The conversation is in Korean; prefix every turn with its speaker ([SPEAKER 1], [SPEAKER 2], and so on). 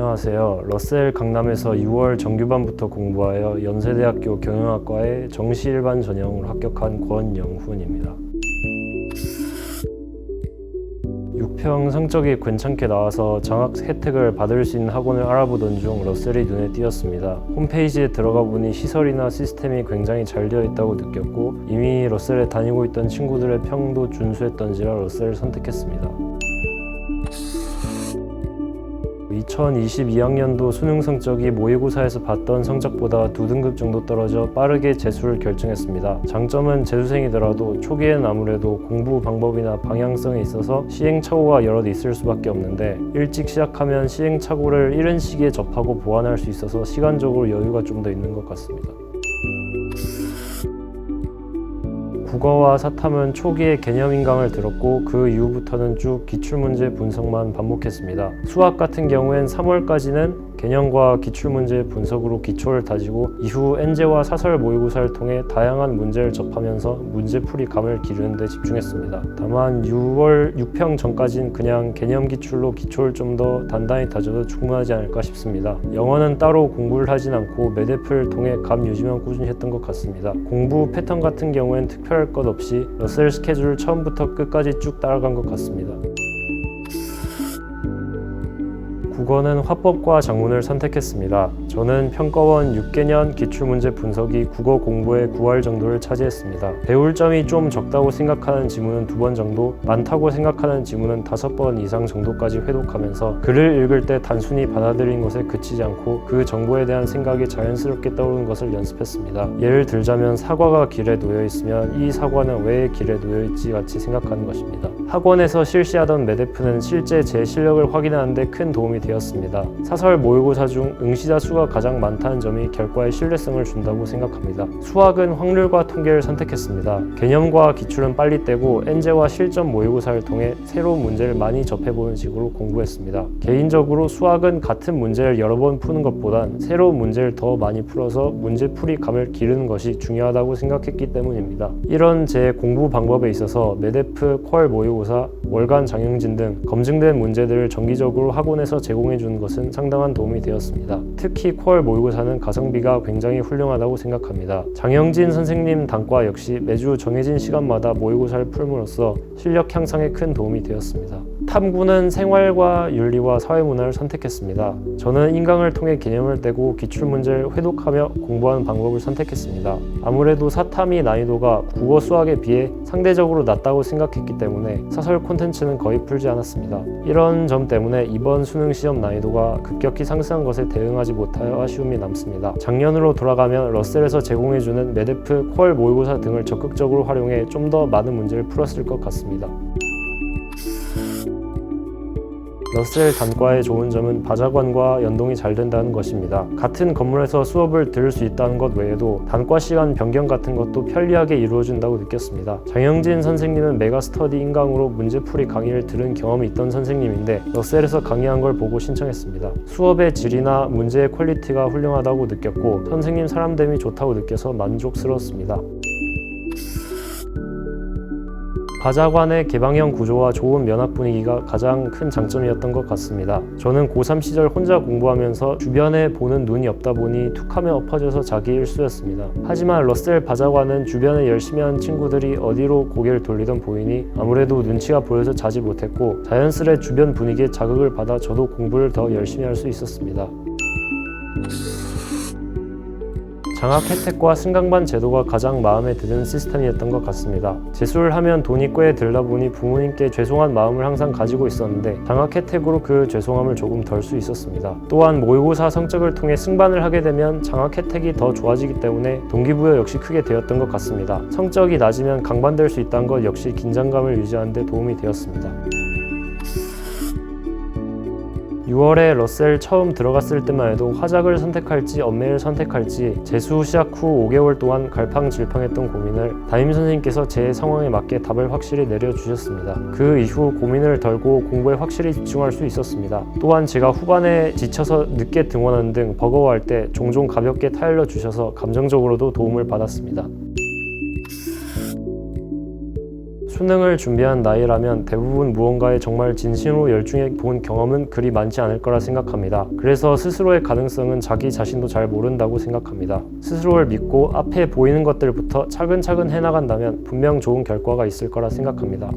[SPEAKER 1] 안녕하세요. 러셀 강남에서 6월 정규반부터 공부하여 연세대학교 경영학과에 정시 일반 전형으로 합격한 권영훈입니다. 6평 성적이 괜찮게 나와서 장학 혜택을 받을 수 있는 학원을 알아보던 중 러셀이 눈에 띄었습니다. 홈페이지에 들어가 보니 시설이나 시스템이 굉장히 잘 되어 있다고 느꼈고 이미 러셀에 다니고 있던 친구들의 평도 준수했던지라 러셀을 선택했습니다. 2022학년도 수능 성적이 모의고사에서 봤던 성적보다 2등급 정도 떨어져 빠르게 재수를 결정했습니다. 장점은 재수생이더라도 초기에는 아무래도 공부 방법이나 방향성에 있어서 시행착오가 여럿 있을 수밖에 없는데 일찍 시작하면 시행착오를 이른 시기에 접하고 보완할 수 있어서 시간적으로 여유가 좀 더 있는 것 같습니다. 국어와 사탐은 초기에 개념 인강을 들었고 그 이후부터는 쭉 기출문제 분석만 반복했습니다. 수학 같은 경우엔 3월까지는 개념과 기출문제 분석으로 기초를 다지고 이후 엔제와 사설 모의고사를 통해 다양한 문제를 접하면서 문제풀이 감을 기르는 데 집중했습니다. 다만 6평 전까지는 그냥 개념 기출로 기초를 좀 더 단단히 다져도 충분하지 않을까 싶습니다. 영어는 따로 공부를 하진 않고 매대표를 통해 감 유지만 꾸준히 했던 것 같습니다. 공부 패턴 같은 경우엔 특별할 것 없이 러셀 스케줄을 처음부터 끝까지 쭉 따라간 것 같습니다. 국어는 화법과 작문을 선택했습니다. 저는 평가원 6개년 기출문제 분석이 국어 공부의 9할 정도를 차지했습니다. 배울 점이 좀 적다고 생각하는 지문은 2번 정도, 많다고 생각하는 지문은 5번 이상 정도까지 회독하면서 글을 읽을 때 단순히 받아들인 것에 그치지 않고 그 정보에 대한 생각이 자연스럽게 떠오르는 것을 연습했습니다. 예를 들자면 사과가 길에 놓여 있으면 이 사과는 왜 길에 놓여 있지 같이 생각하는 것입니다. 학원에서 실시하던 매대표는 실제 제 실력을 확인하는 데 큰 도움이 되었습니다. 사설 모의고사 중 응시자 수가 가장 많다는 점이 결과에 신뢰성을 준다고 생각합니다. 수학은 확률과 통계를 선택했습니다. 개념과 기출은 빨리 떼고 엔제와 실전 모의고사를 통해 새로운 문제를 많이 접해보는 식으로 공부했습니다. 개인적으로 수학은 같은 문제를 여러 번 푸는 것보단 새로운 문제를 더 많이 풀어서 문제풀이 감을 기르는 것이 중요하다고 생각했기 때문입니다. 이런 제 공부 방법에 있어서 매대프, 퀄 모의고사, 월간 장영진 등 검증된 문제들을 정기적으로 학원에서 제공해주는 것은 상당한 도움이 되었습니다. 특히 퀄 모의고사는 가성비가 굉장히 훌륭하다고 생각합니다. 장영진 선생님 단과 역시 매주 정해진 시간마다 모의고사를 풀므로써 실력 향상에 큰 도움이 되었습니다. 탐구는 생활과 윤리와 사회문화를 선택했습니다. 저는 인강을 통해 개념을 떼고 기출문제를 회독하며 공부하는 방법을 선택했습니다. 아무래도 사탐이 난이도가 국어 수학에 비해 상대적으로 낮다고 생각했기 때문에 사설 콘텐츠는 거의 풀지 않았습니다. 이런 점 때문에 이번 수능 시험 난이도가 급격히 상승한 것에 대응하지 못하여 아쉬움이 남습니다. 작년으로 돌아가면 러셀에서 제공해주는 매대프, 퀄 모의고사 등을 적극적으로 활용해 좀 더 많은 문제를 풀었을 것 같습니다. 러셀 단과의 좋은 점은 바자관과 연동이 잘 된다는 것입니다. 같은 건물에서 수업을 들을 수 있다는 것 외에도 단과 시간 변경 같은 것도 편리하게 이루어진다고 느꼈습니다. 장영진 선생님은 메가스터디 인강으로 문제풀이 강의를 들은 경험이 있던 선생님인데 러셀에서 강의한 걸 보고 신청했습니다. 수업의 질이나 문제의 퀄리티가 훌륭하다고 느꼈고 선생님 사람됨이 좋다고 느껴서 만족스러웠습니다. 바자관의 개방형 구조와 좋은 면학 분위기가 가장 큰 장점이었던 것 같습니다. 저는 고3 시절 혼자 공부하면서 주변에 보는 눈이 없다 보니 툭하면 엎어져서 자기 일수였습니다. 하지만 러셀 바자관은 주변에 열심히 하는 친구들이 어디로 고개를 돌리던 보이니 아무래도 눈치가 보여서 자지 못했고 자연스레 주변 분위기에 자극을 받아 저도 공부를 더 열심히 할 수 있었습니다. 장학 혜택과 승강반 제도가 가장 마음에 드는 시스템이었던 것 같습니다. 재수를 하면 돈이 꽤 들다 보니 부모님께 죄송한 마음을 항상 가지고 있었는데 장학 혜택으로 그 죄송함을 조금 덜 수 있었습니다. 또한 모의고사 성적을 통해 승반을 하게 되면 장학 혜택이 더 좋아지기 때문에 동기부여 역시 크게 되었던 것 같습니다. 성적이 낮으면 강반될 수 있다는 것 역시 긴장감을 유지하는 데 도움이 되었습니다. 6월에 러셀 처음 들어갔을 때만 해도 화작을 선택할지 엄매를 선택할지 재수 시작 후 5개월 동안 갈팡질팡했던 고민을 담임선생님께서 제 상황에 맞게 답을 확실히 내려주셨습니다. 그 이후 고민을 덜고 공부에 확실히 집중할 수 있었습니다. 또한 제가 후반에 지쳐서 늦게 등원하는 등 버거워할 때 종종 가볍게 타일러 주셔서 감정적으로도 도움을 받았습니다. 수능을 준비한 나이라면 대부분 무언가에 정말 진심으로 열중해 본 경험은 그리 많지 않을 거라 생각합니다. 그래서 스스로의 가능성은 자기 자신도 잘 모른다고 생각합니다. 스스로를 믿고 앞에 보이는 것들부터 차근차근 해나간다면 분명 좋은 결과가 있을 거라 생각합니다.